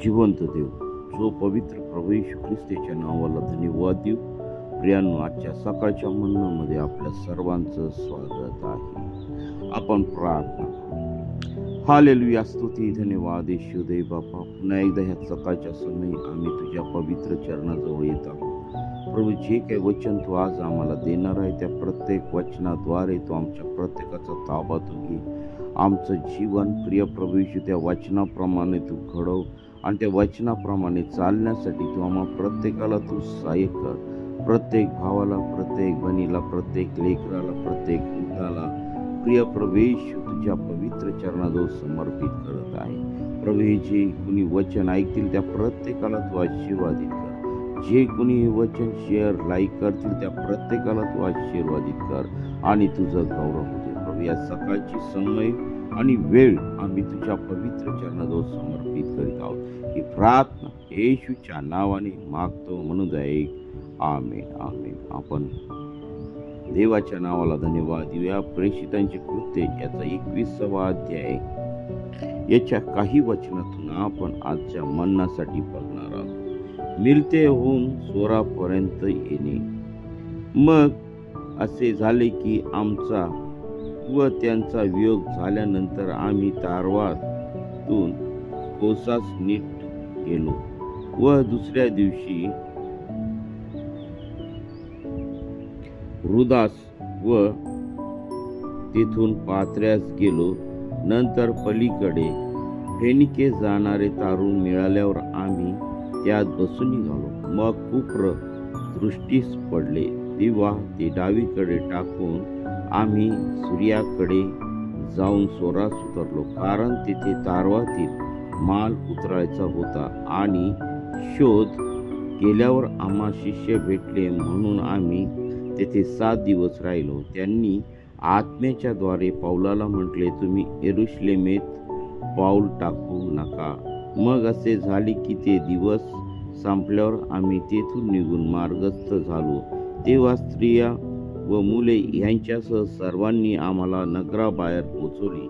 जिवंत देव, जो पवित्र प्रभू येशू ख्रिस्ताच्या नावाला धन्यवाद देऊ. प्रियांनो, आजच्या सकाळच्या मननामध्ये आपल्या सर्वांचं स्वागत आहे. आपण प्रार्थना करू. हालेलुया, स्तुती, धन्यवाद येशू देव बापा. पुन्हा एकदा ह्या सकाळच्या समयी आम्ही तुझ्या पवित्र चरणाजवळ येत आहोत. प्रभू, जे काही वचन तू आज आम्हाला देणार आहे त्या प्रत्येक वचनाद्वारे तू आमच्या प्रत्येकाचा ताबा तू घे. आमचं जीवन प्रिय प्रभू येशू त्या वचनाप्रमाणे तू घडव आणि त्या वचनाप्रमाणे चालण्यासाठी तू आम्हा प्रत्येकाला तू सहाय्य कर. प्रत्येक भावाला, प्रत्येक बहिणीला, प्रत्येक लेकराला, प्रत्येक वृद्धाला प्रिय प्रभू येशू तुझ्या पवित्र चरणाजवळ समर्पित करत आहे. प्रभू, जे कुणी वचन ऐकतील त्या प्रत्येकाला तू आशीर्वादित कर. जे कुणी हे वचन शेअर लाईक करतील त्या प्रत्येकाला तू आशीर्वादित कर आणि तुझं गौरव होते. प्रभू, या सकाळची समय आणि वेळ आम्ही तुझ्या पवित्र चरणाजवळ समर्पित करीत आहोत. ही प्रार्थना येशूच्या नावाने मागतो म्हणून ऐक. आमेन, आमेन. आपण देवाच्या नावाला धन्यवाद देऊया. प्रेषितांचे कृत्य याचा 21वा अध्याय याच्या काही वचनातून आपण आजच्या मननासाठी बघणार आहोत. मिळते होऊन स्वरापर्यंत येणे. मग असे झाले की आमचा व त्यांचा वियोग झाल्यानंतर आम्ही तारवातून कोसास नीट गेलो व दुसऱ्या दिवशी रुदास व तेथून पात्र्यास गेलो. नंतर पलीकडे फेनिके जाणारे तारून मिळाल्यावर आम्ही त्यात बसून निघालो. मग कुप्र दृष्टीस पडले तेव्हा ते डावीकडे टाकून आम्ही सूर्याकडे जाऊन सोरास उतरलो, कारण तेथे तारवातील माल उतरायचा होता. आणि शोध केल्यावर आम्हा शिष्य भेटले म्हणून आम्ही तेथे 7 दिवस राहिलो. त्यांनी आत्म्याच्या द्वारे पौलाला म्हटले, तुम्ही यरुशलेमेत पाऊल टाकू नका. मग असे झाले की ते दिवस संपल्यावर आम्ही तेथून निघून मार्गस्थ झालो. तेव्हा स्त्रिया व मुले यांच्यासह सर्वांनी आम्हाला नगराबाहेर पोचवली.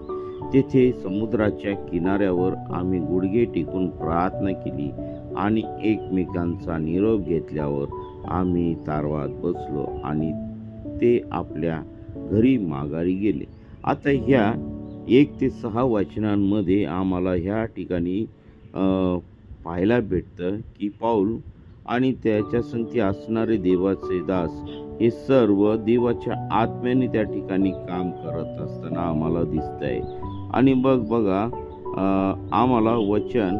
तेथे समुद्राच्या किनाऱ्यावर आम्ही गुडघे टेकून प्रार्थना केली आणि एकमेकांचा निरोप घेतल्यावर आम्ही तारवात बसलो आणि ते आपल्या घरी माघारी गेले. आता ह्या 1 ते 6 वचनांमध्ये आम्हाला ह्या ठिकाणी पाहायला भेटतं की पाऊल आणि त्याच्या संगती असणारे देवाचे दास हे सर्व देवाच्या आत्म्याने त्या ठिकाणी काम करत असताना आम्हाला दिसत आहे. आणि बघा, आम्हाला वचन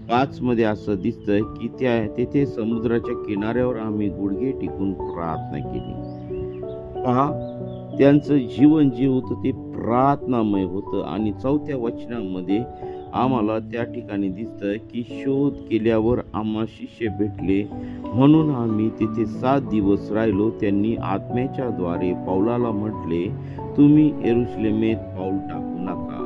5 मध्ये असं दिसतंय की तेथे समुद्राच्या किनाऱ्यावर आम्ही गुडघे टेकून प्रार्थना केली. पहा, त्यांचं जीवन जे होतं ते प्रार्थनामय होतं. आणि 4थ्या वचनामध्ये आम्हाला त्या ठिकाणी दिसतं की शोध केल्यावर आम्हा शिष्य भेटले म्हणून आम्ही तिथे 7 दिवस राहिलो. त्यांनी आत्म्याच्या द्वारे पौलाला म्हटले, तुम्ही यरुशलेमेत पाऊल टाकू नका.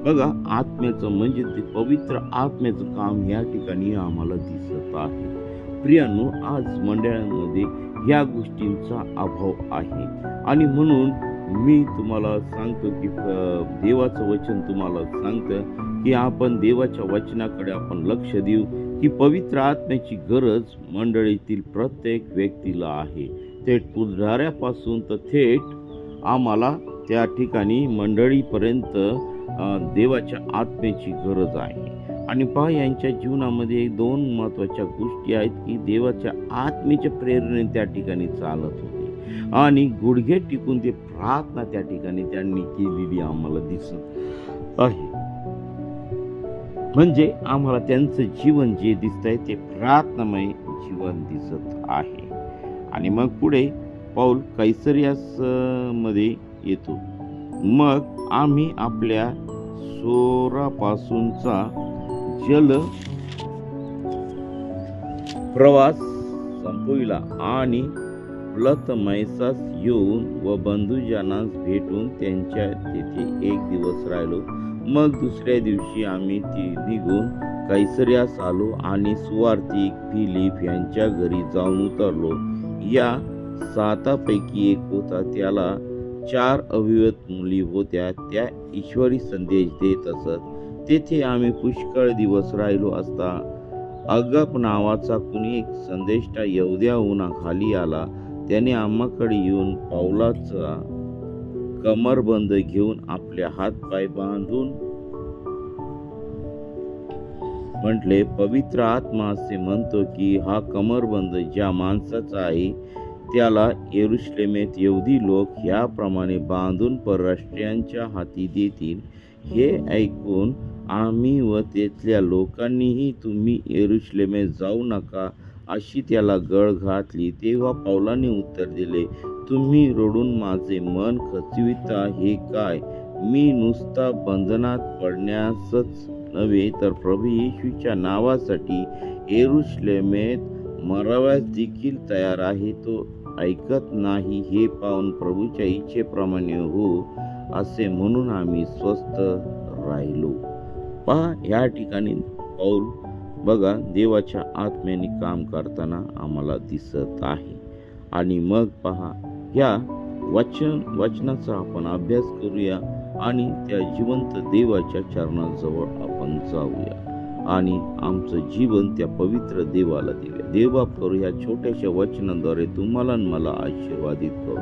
बघा, आत्म्याचं म्हणजे ते पवित्र आत्म्याचं काम या ठिकाणी आम्हाला दिसत आहे. प्रियांनो, आज मंडळांमध्ये या गोष्टींचा अभाव आहे आणि म्हणून मी तुम्हाला सांगतो की देवाचं वचन तुम्हाला सांगतं की आपण देवाच्या वचनाकडे आपण लक्ष देऊ. की पवित्र आत्म्याची गरज मंडळीतील प्रत्येक व्यक्तीला आहे. थेट पुजाऱ्यापासून तर थेट आम्हाला त्या ठिकाणी मंडळीपर्यंत देवाच्या आत्म्याची गरज आहे. आणि पहा, यांच्या जीवनामध्ये 2 महत्त्वाच्या गोष्टी आहेत की देवाच्या आत्म्याच्या प्रेरणेने त्या ठिकाणी चालत होते आणि गुडघे टिकून ते प्रार्थना त्या ठिकाणी त्यांनी केलेली आम्हाला दिसत आहे. म्हणजे आम्हाला त्यांचं जीवन जे दिसतंय ते प्रार्थनामय जीवन दिसत आहे. आणि मग पुढे पाऊल कैसरियास मध्ये येतो. मग आम्ही आपल्या सोरापासूनचा जल प्रवास संपविला आणि प्लतमैसास येऊन व बंधुजनास भेटून त्यांच्या तेथे 1 दिवस राहिलो. मग दुसऱ्या दिवशी आम्ही निघून कैसरियास आलो आणि सुवार्तिक फिलिप यांच्या घरी जाऊन उतरलो. या 7 पैकी एक होता, त्याला 4 अविवाहित मुली होत्या. त्या ईश्वरी संदेश देत असत. तेथे आम्ही पुष्कळ दिवस राहिलो असता अगप नावाचा कुणी एक संदेष्टा यहूद्याहून खाली आला. त्याने आम्हाकडे येऊन पाऊलाचा कमरबंद घेऊन आपले हातपाय बांधून म्हटले, पवित्र आत्मा असे म्हणतो की हा कमरबंद ज्या माणसाचा आहे त्याला यरुशलेमेत यहूदी लोक ह्याप्रमाणे बांधून परराष्ट्रीयांच्या हाती देतील. हे ऐकून आम्ही व तेथल्या लोकांनीही तुम्ही यरुशलेमेत जाऊ नका अशी त्याला गळ घातली. तेव्हा पौलाने उत्तर दिले, तुम्ही रडून माझे मन खचविता हे काय? मी नुसता बंधनात पडण्यासच नव्हे तर प्रभू येशूच्या नावासाठी यरुशलेमेत मराव्यास देखील तयार आहे. तो ऐकत नाही. हे पाहून प्रभूच्या इच्छेप्रमाणे हो असे म्हणून आम्ही स्वस्थ राहिलो. पहा, या ठिकाणी पौल बघा देवाच्या आत्म्याने काम करताना आम्हाला दिसत आहे. आणि मग पहा, या वचनाचा आपण अभ्यास करूया आणि त्या जिवंत देवाच्या चरणाजवळ आपण जाऊया आणि आमचं जीवन त्या पवित्र देवाला देऊया. देवबाप करू ह्या छोट्याशा वचनाद्वारे तुम्हाला मला आशीर्वादित करू.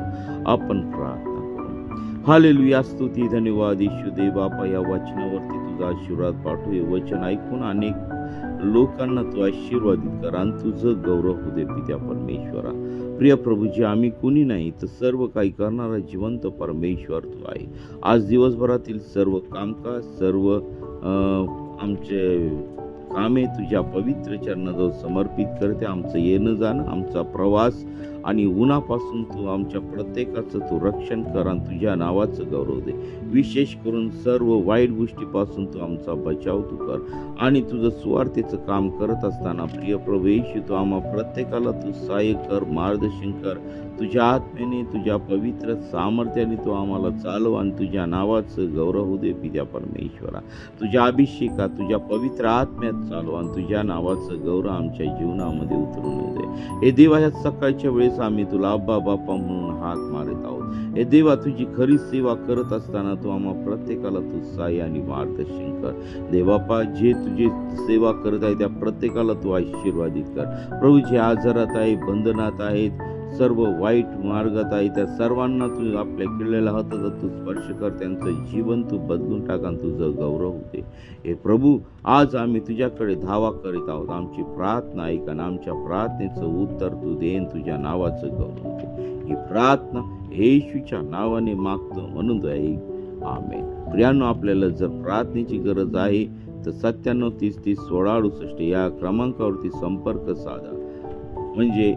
आपण प्रार्थना करू. हालेलुया, स्तुती, धन्यवाद येशू देव बापा, या वचनावरती तुझा आशीर्वाद पाठव. हे वचन ऐकून अनेक लोकांना तू आशीर्वादित कर आणि तुझं गौरव होऊ दे पित्या परमेश्वरा. प्रिय प्रभूजी, आम्ही कुणी नाही तर सर्व काही करणारा जिवंत परमेश्वर तू आहे. आज दिवसभरातील सर्व कामकाज, सर्व आमचे कामे तुझ्या पवित्र चरणाजवळ समर्पित करते. आमचं येणं जाणं, आमचा प्रवास आणि उन्हापासून तू आमच्या प्रत्येकाचं तू रक्षण कर आणि तुझ्या नावाचं गौरव दे. विशेष करून सर्व वाईट गोष्टीपासून तू आमचा बचाव तू कर आणि तुझं स्वार्थेचं काम करत असताना प्रिय प्रभू येशू तू आम्हा प्रत्येकाला तू सहाय्य कर, मार्गदर्शन कर. तुझ्या आत्म्याने, तुझ्या पवित्र सामर्थ्याने तू आम्हाला चालव आणि तुझ्या नावाचं गौरव होऊ दे पित्या परमेश्वरा. तुझ्या अभिषेकात, तुझ्या पवित्र आत्म्यात चालव आणि तुझ्या नावाचं गौरव आमच्या जीवनामध्ये उतरून येऊ दे. हे देवा, ह्या सकाळच्या वेळेस आम्ही तुला अब्बा बाप्पा म्हणून हाक मारत आहोत. हे देवा, तुझी खरी सेवा करत असताना तू आम्हा प्रत्येकाला तू सहाय्य आणि मार्गदर्शन कर. देवापा, जे तुझी सेवा करत आहे त्या प्रत्येकाला तू आशीर्वादित कर. प्रभू, जे आजारात आहे, बंधनात आहेत, सर्व वाईट मार्गात आहे, त्या सर्वांना तू आपल्या केलेल्या हाताचा तू स्पर्श कर. त्यांचं जीवन तू बदलून टाक आणि तुझं गौरव होते. हे प्रभू, आज आम्ही तुझ्याकडे धावा करीत आहोत. आमची प्रार्थना ऐक आणि आमच्या प्रार्थनेचं उत्तर तू देन. तुझ्या नावाचं गौरव होते. ही प्रार्थना येशूच्या नावाने मागतो म्हणून ऐक. आमेन. प्रियांनो, आपल्याला जर प्रार्थनेची गरज आहे तर 9730301668 या क्रमांकावरती संपर्क साधा. म्हणजे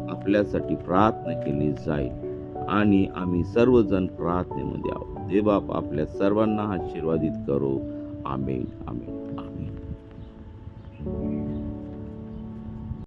आपल्यासाठी प्रार्थना केली जाईल आणि आम्ही सर्वजण प्रार्थनेमध्ये आहोत. देवबाप आपल्या सर्वांना आशीर्वादित करो. आमेन, आमेन, आमेन.